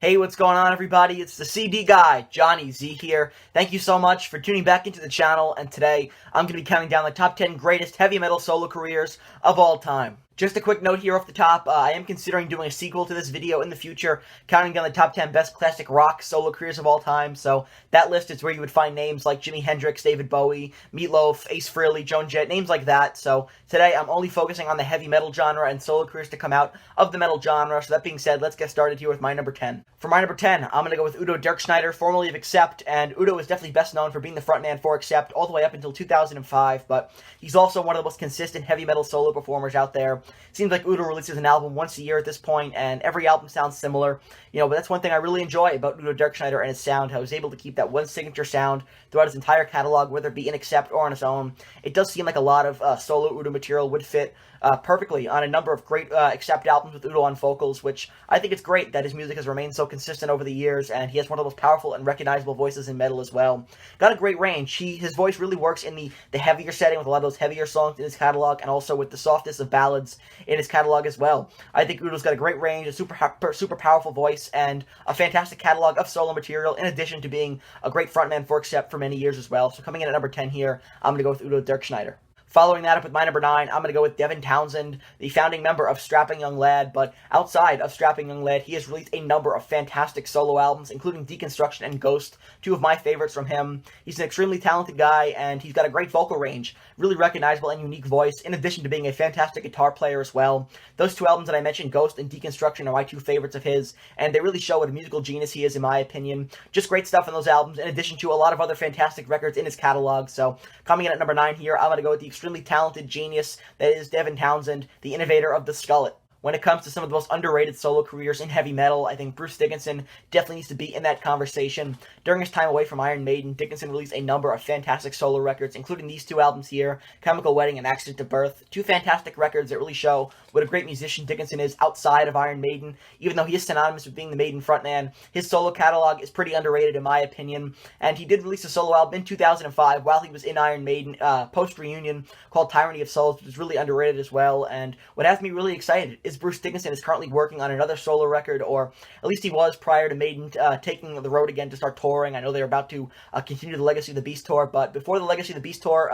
Hey, what's going on, everybody? It's the CD guy, Johnny Z here. Thank you so much for tuning back into the channel, and today I'm going to be counting down the top 10 greatest heavy metal solo careers of all time. Just a quick note here off the top, I am considering doing a sequel to this video in the future, counting down the top 10 best classic rock solo careers of all time, so that list is where you would find names like Jimi Hendrix, David Bowie, Meatloaf, Ace Frehley, Joan Jett, names like that. So today I'm only focusing on the heavy metal genre and solo careers to come out of the metal genre. So that being said, let's get started here with my number 10. For my number 10, I'm going to go with Udo Dirkschneider, formerly of Accept, and Udo is definitely best known for being the frontman for Accept all the way up until 2005, but he's also one of the most consistent heavy metal solo performers out there. Seems like Udo releases an album once a year at this point, and every album sounds similar, but that's one thing I really enjoy about Udo Dirkschneider and his sound, how he's able to keep that one signature sound throughout his entire catalog, whether it be in Accept or on his own. It does seem like a lot of solo Udo material would fit perfectly on a number of great Accept albums with Udo on vocals, which I think it's great that his music has remained so consistent over the years, and he has one of the most powerful and recognizable voices in metal as well. Got a great range. His voice really works in the heavier setting with a lot of those heavier songs in his catalog, and also with the softest of ballads in his catalog as well. I think Udo's got a great range, a super powerful voice, and a fantastic catalog of solo material, in addition to being a great frontman for Accept for many years as well. So coming in at number 10 here, I'm going to go with Udo Dirkschneider. Following that up with my number 9, I'm going to go with Devin Townsend, the founding member of Strapping Young Lad, but outside of Strapping Young Lad, he has released a number of fantastic solo albums, including Deconstruction and Ghost, two of my favorites from him. He's an extremely talented guy, and he's got a great vocal range, really recognizable and unique voice, in addition to being a fantastic guitar player as well. Those two albums that I mentioned, Ghost and Deconstruction, are my two favorites of his, and they really show what a musical genius he is, in my opinion. Just great stuff in those albums, in addition to a lot of other fantastic records in his catalog. So coming in at number 9 here, I'm going to go with the extremely talented genius that is Devin Townsend, the innovator of the skullet. When it comes to some of the most underrated solo careers in heavy metal, I think Bruce Dickinson definitely needs to be in that conversation. During his time away from Iron Maiden, Dickinson released a number of fantastic solo records, including these two albums here, Chemical Wedding and Accident to Birth. Two fantastic records that really show what a great musician Dickinson is outside of Iron Maiden. Even though he is synonymous with being the Maiden frontman, his solo catalog is pretty underrated in my opinion, and he did release a solo album in 2005 while he was in Iron Maiden, post-reunion, called Tyranny of Souls, which is really underrated as well. And what has me really excited is Bruce Dickinson is currently working on another solo record, or at least he was prior to Maiden taking the road again to start touring. I know they're about to continue the Legacy of the Beast tour, but before the Legacy of the Beast tour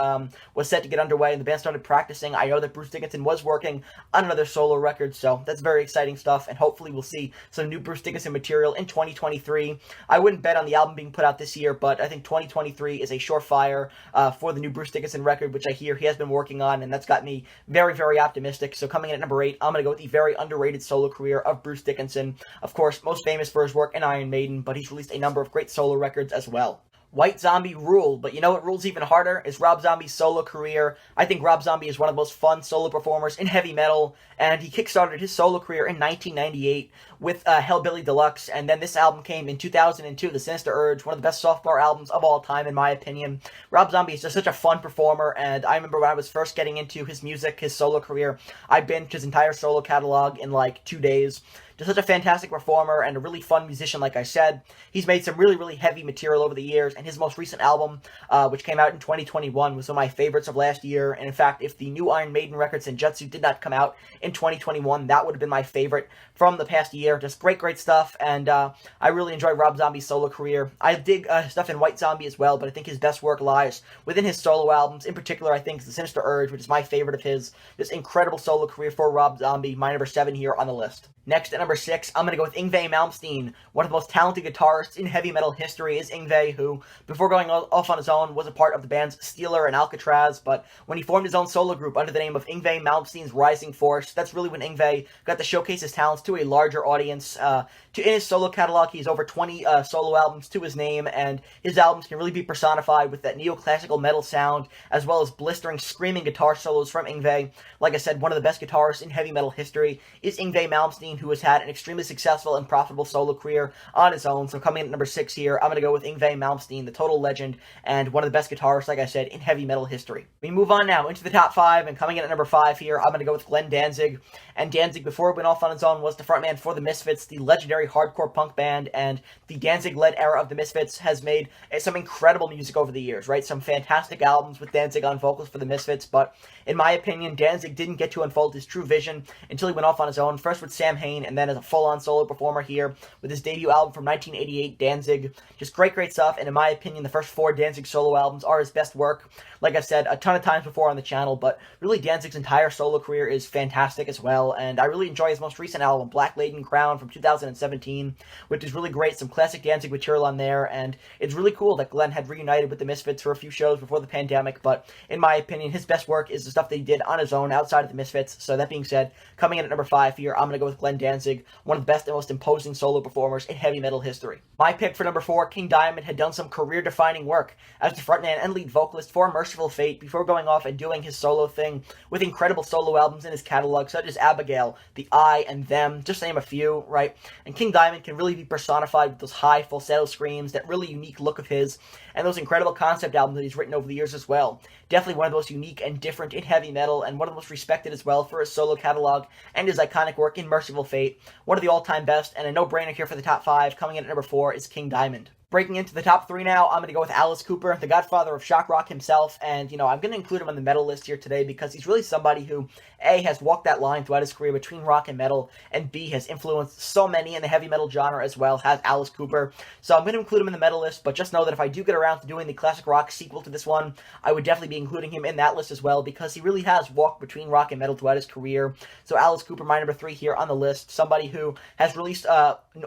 was set to get underway and the band started practicing, I know that Bruce Dickinson was working on another solo record, so that's very exciting stuff, and hopefully we'll see some new Bruce Dickinson material in 2023. I wouldn't bet on the album being put out this year, but I think 2023 is a surefire for the new Bruce Dickinson record, which I hear he has been working on, and that's got me very, very optimistic. So coming in at number 8, I'm going to go with the very underrated solo career of Bruce Dickinson. Of course, most famous for his work in Iron Maiden, but he's released a number of great solo records as well. White Zombie ruled, but you know what rules even harder is Rob Zombie's solo career. I think Rob Zombie is one of the most fun solo performers in heavy metal, and he kickstarted his solo career in 1998 with Hellbilly Deluxe, and then this album came in 2002, The Sinister Urge, one of the best softcore albums of all time, in my opinion. Rob Zombie is just such a fun performer, and I remember when I was first getting into his music, his solo career, I binged his entire solo catalog in like 2 days. Just such a fantastic performer and a really fun musician, like I said. He's made some really, really heavy material over the years, and his most recent album, which came out in 2021, was one of my favorites of last year. And in fact, if the new Iron Maiden record, Senjutsu, did not come out in 2021, that would have been my favorite from the past year. Just great, great stuff, and I really enjoy Rob Zombie's solo career. I dig stuff in White Zombie as well, but I think his best work lies within his solo albums. In particular, I think The Sinister Urge, which is my favorite of his. This incredible solo career for Rob Zombie, my number 7 here on the list. Next, at number 6, I'm going to go with Yngwie Malmsteen. One of the most talented guitarists in heavy metal history is Yngwie, who, before going off on his own, was a part of the bands Steeler and Alcatraz, but when he formed his own solo group under the name of Yngwie Malmsteen's Rising Force, that's really when Yngwie got to showcase his talents to a larger audience. In his solo catalog, he has over 20 solo albums to his name, and his albums can really be personified with that neoclassical metal sound, as well as blistering, screaming guitar solos from Yngwie. Like I said, one of the best guitarists in heavy metal history is Yngwie Malmsteen, who has had an extremely successful and profitable solo career on his own. So coming in at number 6 here, I'm going to go with Yngwie Malmsteen, the total legend, and one of the best guitarists, like I said, in heavy metal history. We move on now into the top 5, and coming in at number 5 here, I'm going to go with Glenn Danzig. And Danzig, before he went off on his own, was the frontman for the Misfits, the legendary hardcore punk band, and the Danzig-led era of the Misfits has made some incredible music over the years, right? Some fantastic albums with Danzig on vocals for the Misfits, but in my opinion, Danzig didn't get to unfold his true vision until he went off on his own, first with Sam Samhain, and then as a full-on solo performer here with his debut album from 1988, Danzig. Just great stuff, and in my opinion, the first 4 Danzig solo albums are his best work. Like I've said a ton of times before on the channel, but really Danzig's entire solo career is fantastic as well, and I really enjoy his most recent album, Black Laden Crown, from 2017, which is really great. Some classic Danzig material on there, and it's really cool that Glenn had reunited with the Misfits for a few shows before the pandemic, but in my opinion, his best work is the stuff that he did on his own outside of the Misfits. So that being said, coming in at number 5 here, I'm going to go with Glenn Danzig, one of the best and most imposing solo performers in heavy metal history. My pick for number 4, King Diamond, had done some career-defining work as the frontman and lead vocalist for Merciful Fate before going off and doing his solo thing with incredible solo albums in his catalog, such as Abigail, The I, and Them, just to name a few, right? And King Diamond can really be personified with those high falsetto screams, that really unique look of his, and those incredible concept albums that he's written over the years as well. Definitely one of the most unique and different in heavy metal, and one of the most respected as well for his solo catalog and his iconic work in Merciful Fate. One of the all-time best, and a no-brainer here for the top 5, coming in at number 4, is King Diamond. Breaking into the top 3 now, I'm going to go with Alice Cooper, the godfather of shock rock himself, and, I'm going to include him on the metal list here today because he's really somebody who, A, has walked that line throughout his career between rock and metal, and B, has influenced so many in the heavy metal genre as well, has Alice Cooper. So I'm going to include him in the metal list, but just know that if I do get around to doing the classic rock sequel to this one, I would definitely be including him in that list as well, because he really has walked between rock and metal throughout his career. So Alice Cooper, my number 3 here on the list, somebody who has released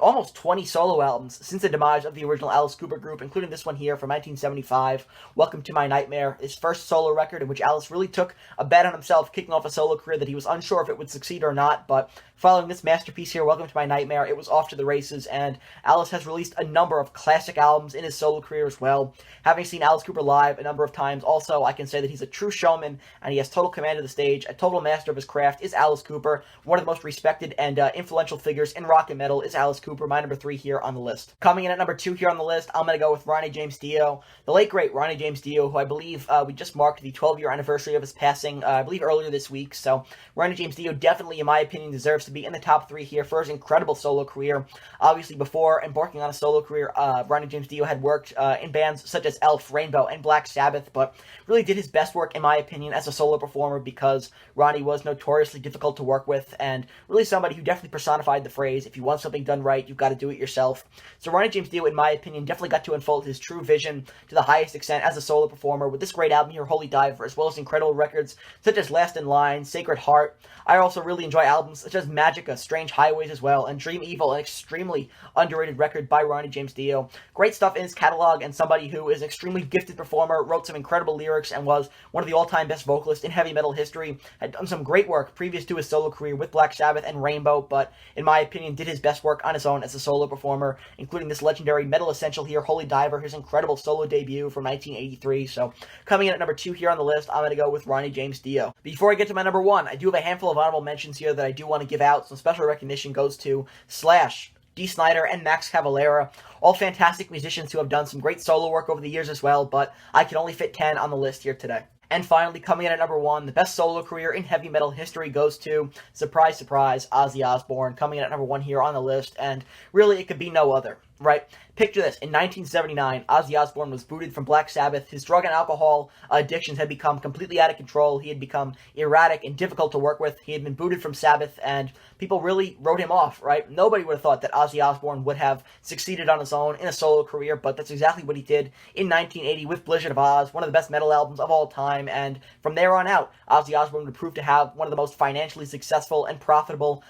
almost 20 solo albums since the demise of the original Alice Cooper group, including this one here from 1975, Welcome to My Nightmare, his first solo record in which Alice really took a bet on himself, kicking off a solo career that he was unsure if it would succeed or not, but following this masterpiece here, Welcome to My Nightmare, it was off to the races, and Alice has released a number of classic albums in his solo career as well. Having seen Alice Cooper live a number of times, also, I can say that he's a true showman, and he has total command of the stage, a total master of his craft is Alice Cooper. One of the most respected and influential figures in rock and metal is Alice Cooper, my number 3 here on the list. Coming in at number 2 here on the list, I'm going to go with Ronnie James Dio, the late great Ronnie James Dio, who I believe we just marked the 12-year anniversary of his passing, I believe earlier this week. So Ronnie James Dio definitely, in my opinion, deserves to be in the top 3 here for his incredible solo career. Obviously, before embarking on a solo career, Ronnie James Dio had worked in bands such as Elf, Rainbow, and Black Sabbath, but really did his best work, in my opinion, as a solo performer because Ronnie was notoriously difficult to work with, and really somebody who definitely personified the phrase, if you want something done right, you've got to do it yourself. So Ronnie James Dio, in my opinion, definitely got to unfold his true vision to the highest extent as a solo performer with this great album here, Holy Diver, as well as incredible records such as Last in Line, Sacred Heart. I also really enjoy albums such as Magica, Strange Highways as well, and Dream Evil, an extremely underrated record by Ronnie James Dio. Great stuff in his catalog, and somebody who is an extremely gifted performer, wrote some incredible lyrics, and was one of the all-time best vocalists in heavy metal history. Had done some great work previous to his solo career with Black Sabbath and Rainbow, but in my opinion did his best work on his own as a solo performer, including this legendary metal essential here, Holy Diver, his incredible solo debut from 1983. So coming in at number 2 here on the list, I'm going to go with Ronnie James Dio. Before I get to my number 1, I do have a handful of honorable mentions here that I do want to give out. Some special recognition goes to Slash, Dee Snider, and Max Cavalera, all fantastic musicians who have done some great solo work over the years as well, but I can only fit 10 on the list here today. And finally, coming in at number 1, the best solo career in heavy metal history goes to, surprise, surprise, Ozzy Osbourne, coming in at number 1 here on the list, and really it could be no other, right? Picture this, in 1979, Ozzy Osbourne was booted from Black Sabbath. His drug and alcohol addictions had become completely out of control. He had become erratic and difficult to work with. He had been booted from Sabbath, and people really wrote him off, right? Nobody would have thought that Ozzy Osbourne would have succeeded on his own in a solo career, but that's exactly what he did in 1980 with Blizzard of Oz, one of the best metal albums of all time, and from there on out, Ozzy Osbourne would prove to have one of the most financially successful and profitable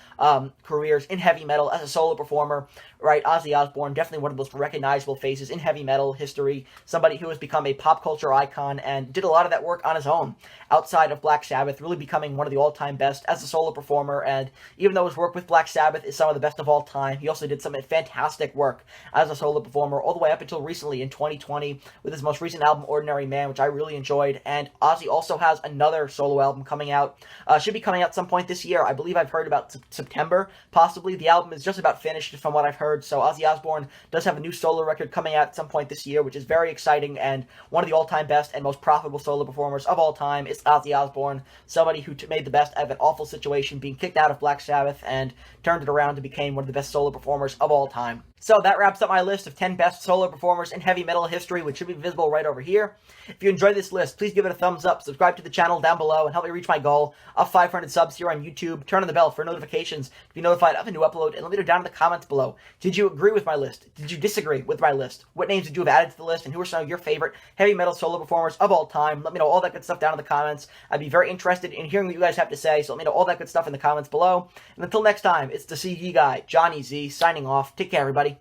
careers in heavy metal as a solo performer, right? Ozzy Osbourne, definitely one of the most recognizable faces in heavy metal history, somebody who has become a pop culture icon and did a lot of that work on his own outside of Black Sabbath, really becoming one of the all-time best as a solo performer. And even though his work with Black Sabbath is some of the best of all time, he also did some fantastic work as a solo performer all the way up until recently in 2020 with his most recent album, Ordinary Man, which I really enjoyed. And Ozzy also has another solo album coming out, should be coming out some point this year. I believe I've heard about September, possibly. The album is just about finished from what I've heard, so Ozzy Osbourne does have a new solo record coming out at some point this year, which is very exciting, and one of the all-time best and most profitable solo performers of all time is Ozzy Osbourne, somebody who made the best out of an awful situation, being kicked out of Black Sabbath, and turned it around to become one of the best solo performers of all time. So that wraps up my list of 10 best solo performers in heavy metal history, which should be visible right over here. If you enjoyed this list, please give it a thumbs up, subscribe to the channel down below, and help me reach my goal of 500 subs here on YouTube. Turn on the bell for notifications to be notified of a new upload, and let me know down in the comments below. Did you agree with my list? Did you disagree with my list? What names did you have added to the list, and who are some of your favorite heavy metal solo performers of all time? Let me know all that good stuff down in the comments. I'd be very interested in hearing what you guys have to say, so let me know all that good stuff in the comments below. And until next time, it's the CD guy, Johnny Z, signing off. Take care, everybody.